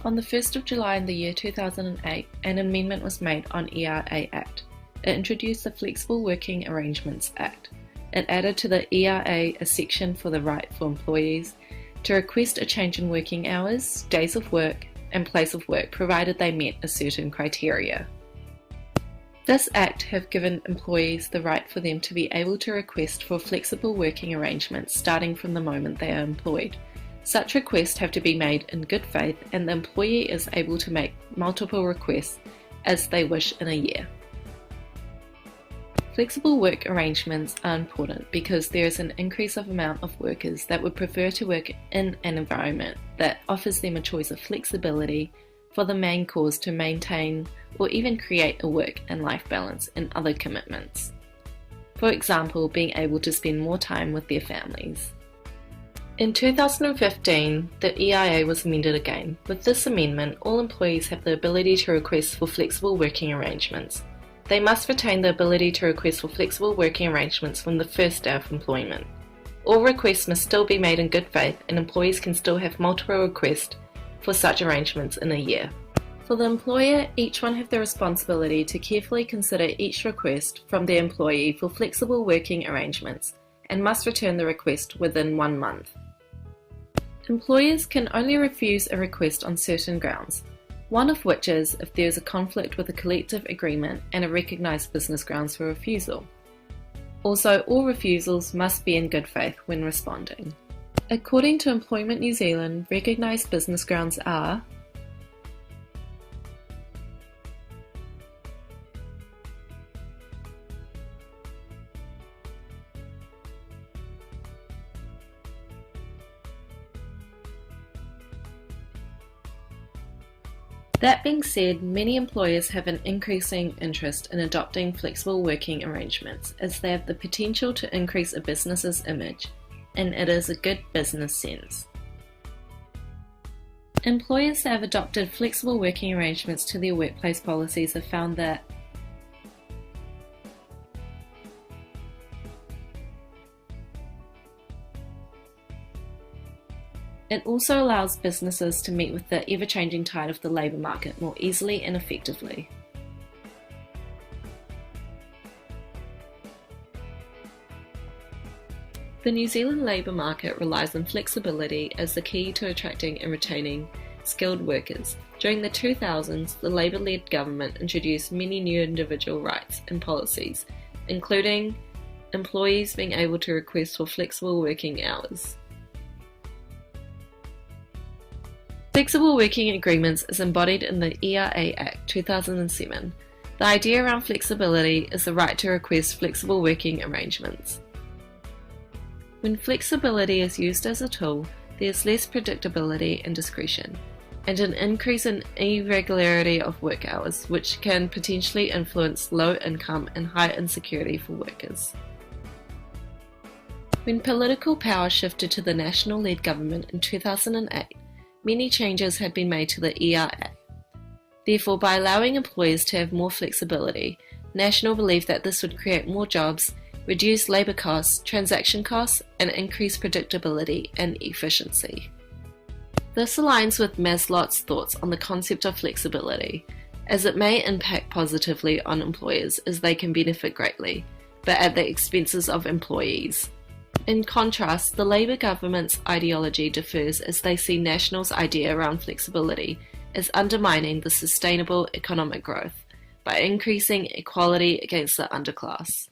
On the 1st of July in the year 2008, an amendment was made on ERA Act. It introduced the Flexible Working Arrangements Act. It added to the ERA a section for the right for employees to request a change in working hours, days of work, and place of work provided they met a certain criteria. This Act have given employees the right for them to be able to request for flexible working arrangements starting from the moment they are employed. Such requests have to be made in good faith, and the employee is able to make multiple requests as they wish in a year. Flexible work arrangements are important because there is an increase of amount of workers that would prefer to work in an environment that offers them a choice of flexibility for the main cause to maintain or even create a work and life balance and other commitments. For example, being able to spend more time with their families. In 2015, the EIA was amended again. With this amendment, all employees have the ability to request for flexible working arrangements. They must retain the ability to request for flexible working arrangements from the first day of employment. All requests must still be made in good faith, and employees can still have multiple requests for such arrangements in a year. For the employer, each one have the responsibility to carefully consider each request from their employee for flexible working arrangements and must return the request within 1 month. Employers can only refuse a request on certain grounds, one of which is if there is a conflict with a collective agreement and a recognised business grounds for refusal. Also, all refusals must be in good faith when responding. According to Employment New Zealand, recognised business grounds are That being said, many employers have an increasing interest in adopting flexible working arrangements as they have the potential to increase a business's image, and it is a good business sense. Employers that have adopted flexible working arrangements to their workplace policies have found that it also allows businesses to meet with the ever-changing tide of the labour market more easily and effectively. The New Zealand labour market relies on flexibility as the key to attracting and retaining skilled workers. During the 2000s, the Labour-led government introduced many new individual rights and policies, including employees being able to request for flexible working hours. Flexible working agreements is embodied in the ERA Act 2007. The idea around flexibility is the right to request flexible working arrangements. When flexibility is used as a tool, there is less predictability and discretion, and an increase in irregularity of work hours, which can potentially influence low income and high insecurity for workers. When political power shifted to the national-led government in 2008, many changes had been made to the ERA. Therefore, by allowing employers to have more flexibility, National believed that this would create more jobs, reduce labour costs, transaction costs, and increase predictability and efficiency. This aligns with Maslow's thoughts on the concept of flexibility, as it may impact positively on employers as they can benefit greatly, but at the expenses of employees. In contrast, the Labour government's ideology differs as they see National's idea around flexibility as undermining the sustainable economic growth by increasing equality against the underclass.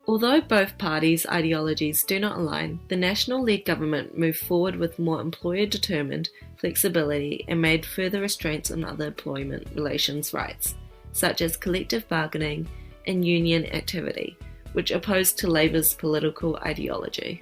Although both parties' ideologies do not align, the National-led government moved forward with more employer-determined flexibility and made further restraints on other employment relations rights, such as collective bargaining and union activity, which opposed to Labour's political ideology.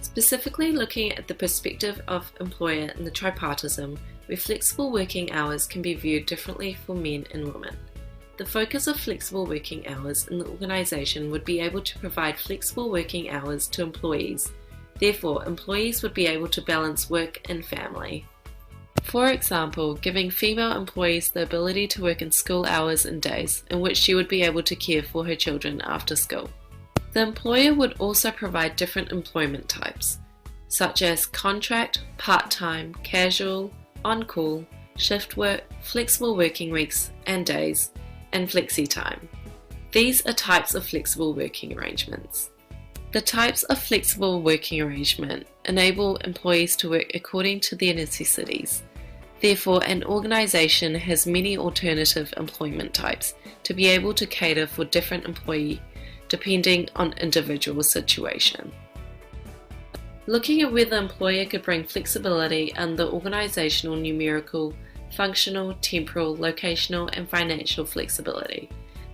Specifically looking at the perspective of employer in the tripartism, where flexible working hours can be viewed differently for men and women. The focus of flexible working hours in the organisation would be able to provide flexible working hours to employees. Therefore, employees would be able to balance work and family. For example, giving female employees the ability to work in school hours and days in which she would be able to care for her children after school. The employer would also provide different employment types, such as contract, part-time, casual, on-call, shift work, flexible working weeks and days, and flexi-time. These are types of flexible working arrangements. The types of flexible working arrangement enable employees to work according to their necessities. Therefore, an organisation has many alternative employment types to be able to cater for different employee depending on individual situation. Looking at where the employer could bring flexibility under organisational, numerical, functional, temporal, locational and financial flexibility.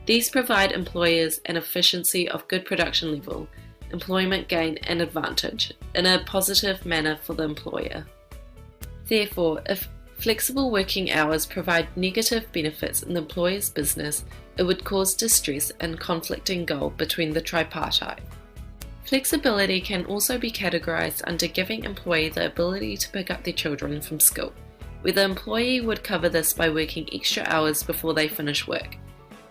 These provide employers an efficiency of good production level, employment gain and advantage in a positive manner for the employer. Therefore, if flexible working hours provide negative benefits in the employer's business, it would cause distress and conflicting goal between the tripartite. Flexibility can also be categorized under giving employee the ability to pick up their children from school, where the employee would cover this by working extra hours before they finish work.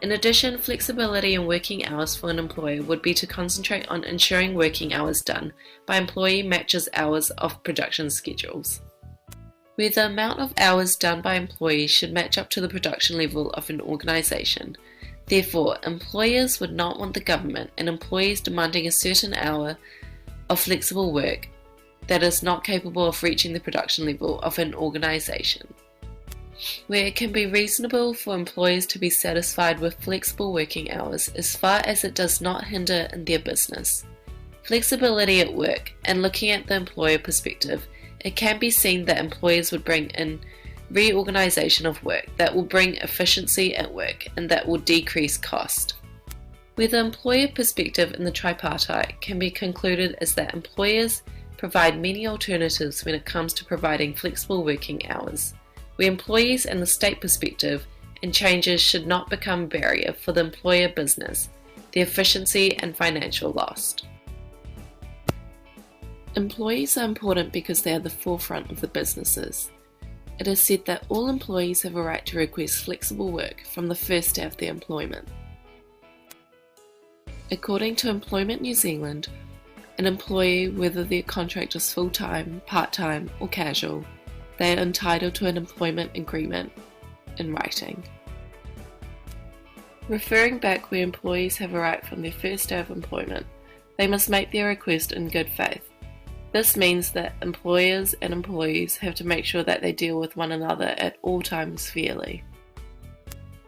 In addition, flexibility in working hours for an employer would be to concentrate on ensuring working hours done by employee matches hours of production schedules, where the amount of hours done by employees should match up to the production level of an organisation. Therefore, employers would not want the government and employees demanding a certain hour of flexible work that is not capable of reaching the production level of an organisation, where it can be reasonable for employers to be satisfied with flexible working hours as far as it does not hinder in their business. Flexibility at work, and looking at the employer perspective, it can be seen that employers would bring in reorganisation of work that will bring efficiency at work and that will decrease cost. Where the employer perspective in the tripartite can be concluded is that employers provide many alternatives when it comes to providing flexible working hours, where employees and the state perspective and changes should not become a barrier for the employer business, the efficiency and financial loss. Employees are important because they are the forefront of the businesses. It is said that all employees have a right to request flexible work from the first day of their employment. According to Employment New Zealand, an employee, whether their contract is full-time, part-time or casual, they are entitled to an employment agreement in writing. Referring back where employees have a right from their first day of employment, they must make their request in good faith. This means that employers and employees have to make sure that they deal with one another at all times fairly.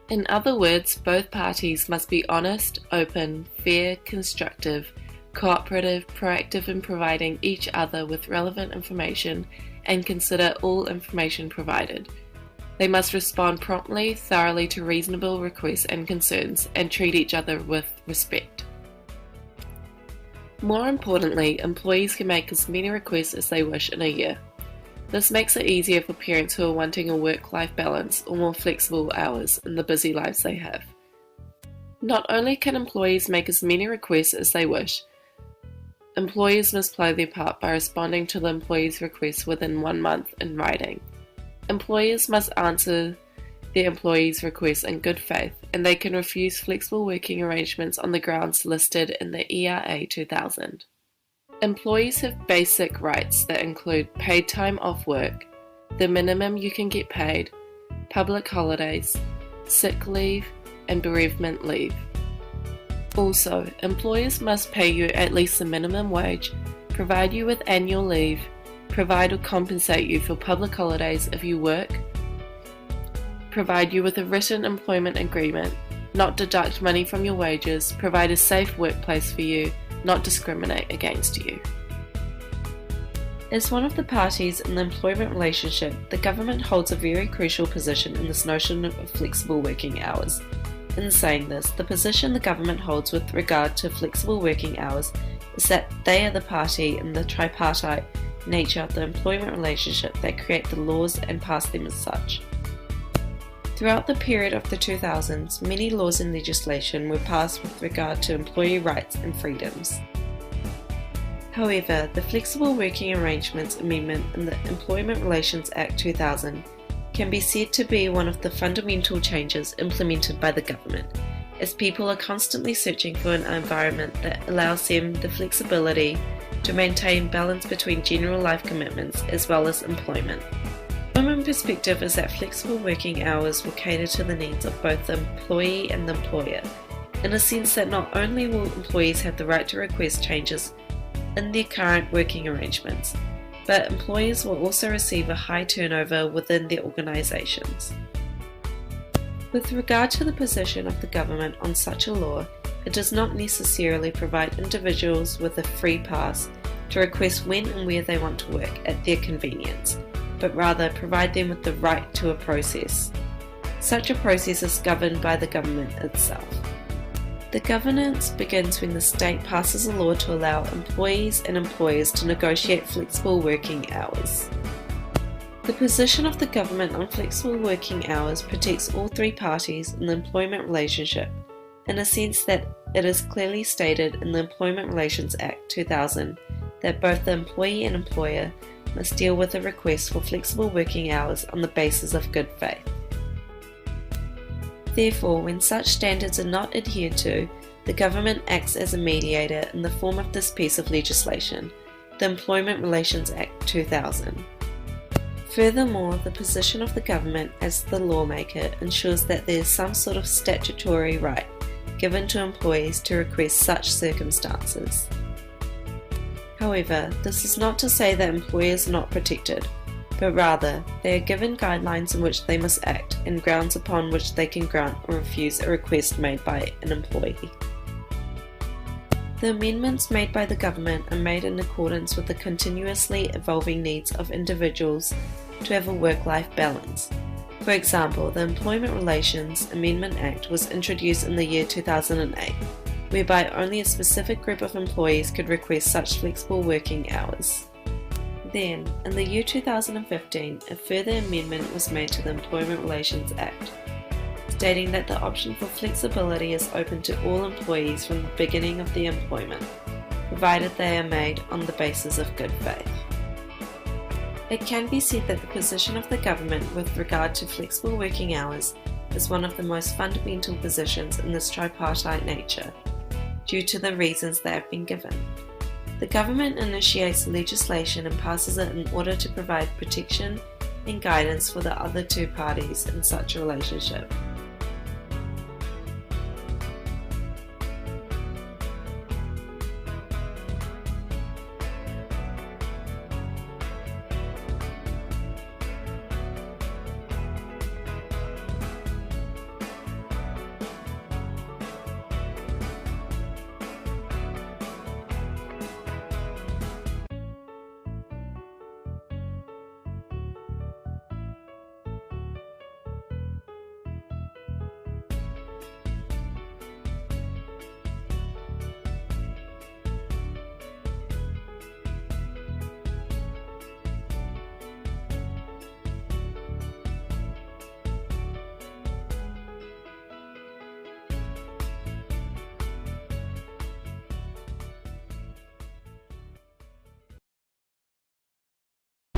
In other words, both parties must be honest, open, fair, constructive, cooperative, proactive in providing each other with relevant information and consider all information provided. They must respond promptly, thoroughly to reasonable requests and concerns and treat each other with respect. More importantly, employees can make as many requests as they wish in a year. This makes it easier for parents who are wanting a work-life balance or more flexible hours in the busy lives they have. Not only can employees make as many requests as they wish, employers must play their part by responding to the employee's requests within 1 month in writing. Employers must answer their employees' requests in good faith, and they can refuse flexible working arrangements on the grounds listed in the ERA 2000. Employees have basic rights that include paid time off work, the minimum you can get paid, public holidays, sick leave, and bereavement leave. Also, employers must pay you at least the minimum wage, provide you with annual leave, provide or compensate you for public holidays if you work, provide you with a written employment agreement, not deduct money from your wages, provide a safe workplace for you, not discriminate against you. As one of the parties in the employment relationship, the government holds a very crucial position in this notion of flexible working hours. In saying this, the position the government holds with regard to flexible working hours is that they are the party in the tripartite nature of the employment relationship that create the laws and pass them as such. Throughout the period of the 2000s, many laws and legislation were passed with regard to employee rights and freedoms. However, the Flexible Working Arrangements Amendment in the Employment Relations Act 2000 can be said to be one of the fundamental changes implemented by the government, as people are constantly searching for an environment that allows them the flexibility to maintain balance between general life commitments as well as employment. The women's perspective is that flexible working hours will cater to the needs of both the employee and the employer, in a sense that not only will employees have the right to request changes in their current working arrangements, but employers will also receive a high turnover within their organisations. With regard to the position of the government on such a law, it does not necessarily provide individuals with a free pass to request when and where they want to work at their convenience, but rather provide them with the right to a process. Such a process is governed by the government itself. The governance begins when the state passes a law to allow employees and employers to negotiate flexible working hours. The position of the government on flexible working hours protects all three parties in the employment relationship, in a sense that it is clearly stated in the Employment Relations Act 2000 that both the employee and employer must deal with a request for flexible working hours on the basis of good faith. Therefore, when such standards are not adhered to, the government acts as a mediator in the form of this piece of legislation, the Employment Relations Act 2000. Furthermore, the position of the government as the lawmaker ensures that there is some sort of statutory right given to employees to request such circumstances. However, this is not to say that employers are not protected, but rather they are given guidelines in which they must act and grounds upon which they can grant or refuse a request made by an employee. The amendments made by the government are made in accordance with the continuously evolving needs of individuals to have a work-life balance. For example, the Employment Relations Amendment Act was introduced in the year 2008, whereby only a specific group of employees could request such flexible working hours. Then, in the year 2015, a further amendment was made to the Employment Relations Act, stating that the option for flexibility is open to all employees from the beginning of their employment, provided they are made on the basis of good faith. It can be said that the position of the government with regard to flexible working hours is one of the most fundamental positions in this tripartite nature, due to the reasons that have been given. The government initiates legislation and passes it in order to provide protection and guidance for the other two parties in such a relationship.